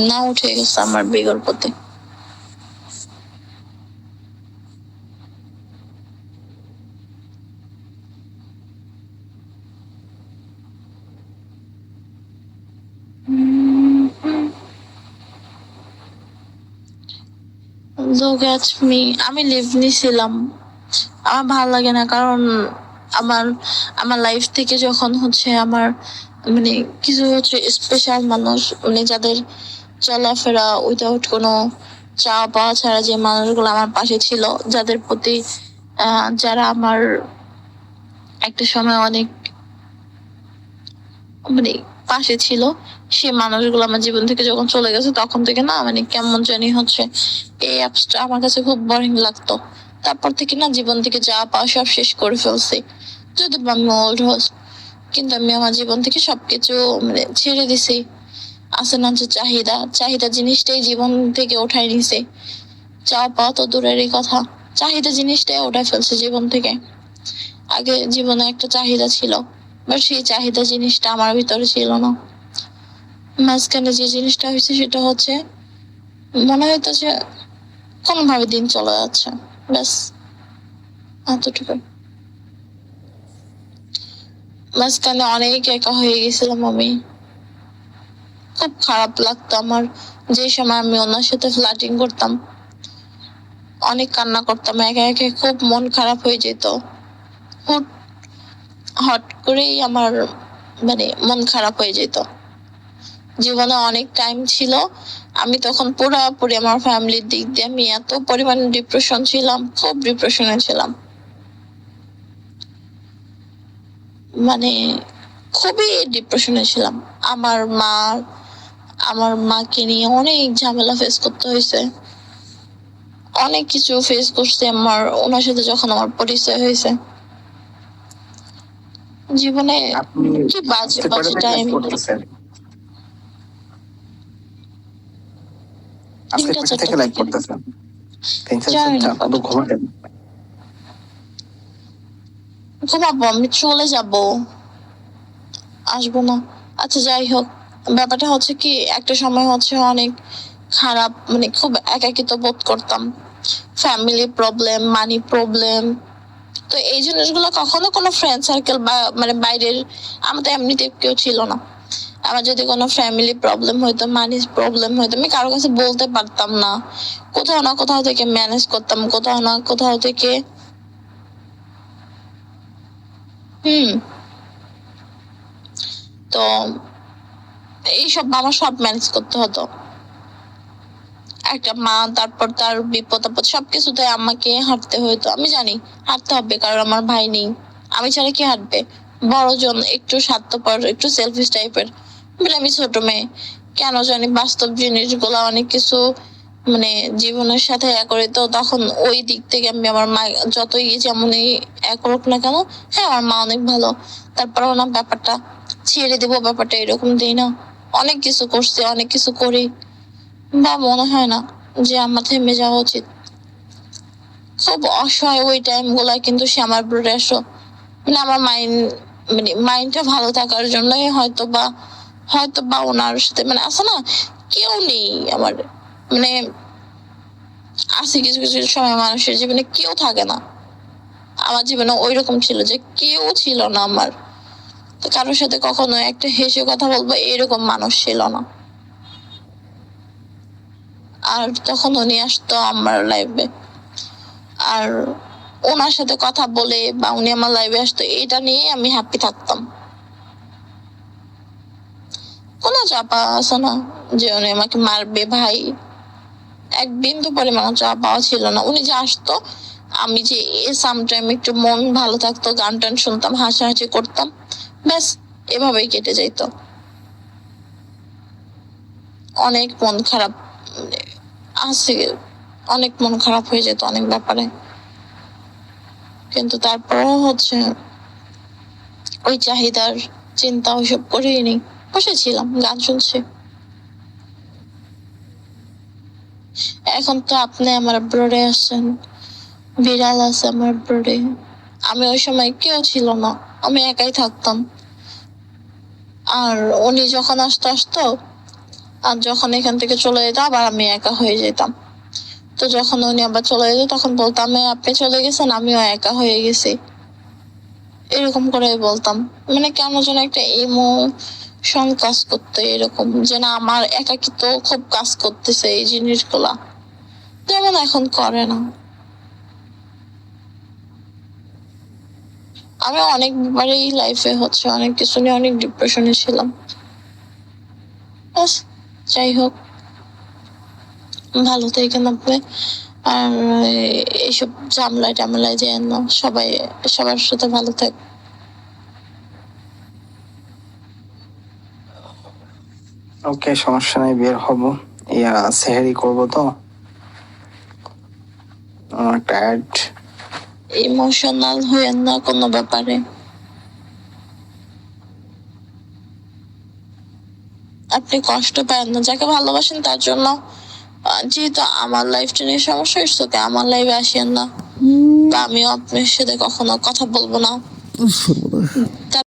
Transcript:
না উঠে গেছে আমার বিগর প্রতি। Look at me, আমি লিভ নিছিলাম। আমার ভালো লাগে না, কারণ আমার আমার লাইফ থেকে যখন হচ্ছে আমার মানে কিছু হচ্ছে স্পেশাল মানুষ, মানে যাদের চলাফেরা উইদাউট কোনো চাওয়া পাওয়া ছাড়া যে মানুষগুলো আমার পাশে ছিল, যাদের প্রতি যারা আমার একটা সময় অনেক মানে পাশে ছিল, সে মানুষগুলো আমার জীবন থেকে যখন চলে গেছে, তখন থেকে না মানে কেমন জানি হচ্ছে এই অ্যাপসটা আমার কাছে খুব বোরিং লাগতো। তারপর থেকে না জীবন থেকে যা পাওয়া সব শেষ করে ফেলছি। যদি আমি ওল্ড হোস, কিন্তু আমি আমার জীবন থেকে সবকিছু মানে ছেড়ে দিছি। আছে না যে চাহিদা, চাহিদা জিনিসটাই জীবন থেকে ওঠাই নিছে। চাওয়া পাওয়া তো দূরেরই কথা, চাহিদা জিনিসটাই ওঠাই ফেলছে জীবন থেকে। আগে জীবনে একটা চাহিদা ছিল, বাট সেই চাহিদা জিনিসটা আমার ভিতরে ছিল না। মাঝখানে যে জিনিসটা হয়েছে সেটা হচ্ছে মনে হইতো যে কোনোভাবে দিন চলে যাচ্ছে, ব্যাস এতটুকু। মাঝখানে অনেক একা হয়ে গেছিলাম আমি, খুব খারাপ লাগতো আমার। যে সময় আমি ওনার সাথে ফ্লার্টিং করতাম, অনেক কান্না করতাম একা একা, খুব মন খারাপ হয়ে যেত। হুট হট করেই আমার মানে মন খারাপ হয়ে যেত। জীবনে অনেক টাইম ছিল, আমি তখন পুরোপুরি আমার ফ্যামিলির দিক দিয়ে আমি এত পরিমাণে ডিপ্রেশন ছিলাম, খুব ডিপ্রেশনে ছিলাম, মানে খুবই ডিপ্রেশনে ছিলাম। আমার মা, আমার মাকে নিয়ে অনেক ঝামেলা ফেস করতে হয়েছে, অনেক কিছু ফেস করছে আমার ওনার সাথে যখন আমার পরিচয় হয়েছে। জীবনে কি বাজে বাজে টাইম। আজকে কোথা থেকে লাইভ করতেছেন? জানি না, আপনি ঘুমাবেন? ঘুমাবো, আমি চলে যাব, আসবো না। আচ্ছা যাই হোক, ব্যাপারটা হচ্ছে কি, একটা সময় হচ্ছে অনেক খারাপ, মানে খুব একাকিত্ব বোধ করতাম। ফ্যামিলি প্রবলেম, মানি প্রবলেম, তো এই জিনিসগুলো কখনো কোনো ফ্রেন্ড সার্কেল বা মানে বাইরের, আমার তো এমনিতে কেউ ছিল না। আমার যদি কোনো ফ্যামিলি প্রবলেম হইতো, মানি প্রবলেম হইতো, আমি কারো কাছে বলতে পারতাম না। কোথাও না কোথাও থেকে ম্যানেজ করতাম, কোথাও না কোথাও থেকে। তো এইসব আমার সব ম্যানেজ করতে হতো। একটা মা, তারপর তার বিপদ আপদ সবকিছুতে আমাকে হাঁটতে হইতো। আমি জানি হাঁটতে হবে, কারণ আমার ভাই নেই, আমি ছাড়া কি হাঁটবে। বড়জন একটু স্বার্থপর, একটু সেলফিশ টাইপের, বলে আমি ছোট মেয়ে, কেন জানি বাস্তব জিনিসগুলো অনেক কিছু মানে জীবনের সাথে এক করে। তো তখন ওই দিক থেকে আমি আমার মা যতই যেমনই এক করুক না কেন, হ্যাঁ আমার মা অনেক ভালো, তারপরেও না ব্যাপারটা ছেড়ে দেবো, ব্যাপারটা এরকম দিই না। অনেক কিছু করছি, অনেক কিছু করি, বা মনে হয় না যে আমার থেমে যাওয়া উচিত। খুব অসহায় ওই টাইম গুলা, কিন্তু সে আমার ব্রুডে আসো, মানে আমার মাইন্ড, মানে মাইন্ডটা ভালো থাকার জন্যই হয়তো বা ওনার সাথে মানে আছে না, কেউ নেই আমার, মানে আছে কিছু কিছু সময় মানুষের জীবনে কেউ থাকে না। আমার জীবনে ওই রকম ছিল যে কেউ ছিল না আমার, তো কারোর সাথে কখনো একটা হেসে কথা বলবো এরকম মানুষ ছিল না। আর তখন উনি আসতো আমার লাইফে, আর ওনার সাথে কথা বলে বা উনি আমার লাইভে আসতো, এটা নিয়ে আমি হ্যাপি থাকতাম। কোনো চাপা আছে না যে উনি আমাকে মারবে, ভাই এক বিন্দু পরিমাণ চাপা পাওয়া ছিল না। উনি যে আসতো, আমি যে সামটাইম একটু মন ভালো থাকতো, গান টান শুনতাম, হাসাহাসি করতাম, ব্যাস এভাবেই কেটে যাইতো। অনেক মন খারাপ আছে, অনেক মন খারাপ হয়ে যেত অনেক ব্যাপারে, কিন্তু তারপরেও হচ্ছে ওই চাহিদার চিন্তা ওইসব করেই নি, বসেছিলাম গান শুনছি। এখন তো আপনি আমার ব্রোডে আসছেন, বিড়াল আছে আমার ব্রোডে। আমি ওই সময় কেউ ছিল না, আমি একাই থাকতাম। আর উনি যখন আসতো আর যখন এখান থেকে চলে যেতাম আবার আমি একা হয়ে যেতাম। তো যখন উনি আবার চলে যেত তখন বলতাম আপনি চলে গেছেন আমিও একা হয়ে গেছি, এরকম করে বলতাম। মানে কেন যেন একটা ইমোশন কাজ করতো এরকম, যে না আমার একাকিত্ব খুব কাজ করতেছে এই জিনিসগুলা, যেমন এখন করে না। আমি অনেকবারই লাইফে হচ্ছে অনেক কিছু নিয়ে অনেক ডিপ্রেশনে ছিলাম। ব্যাস, যাই হোক, ভালো থাকেন আপনি। আর এইসব ঝামেলায় যেন না, সবাই সবার সাথে ভালো থাক। ওকে, সমস্যা নাই, বের হব। সেহেরি করবো তো, আমার টায়ার্ড। ইমোশনাল হইয়েন না কোনো ব্যাপারে। আপনি কষ্ট পান না, যাকে ভালোবাসেন তার জন্য। যেহেতু আমার লাইফটা নিয়ে সমস্যা হচ্ছে, তোকে আমার লাইফে আসেন না, বা আমিও আপনার সাথে কখনো কথা বলবো না।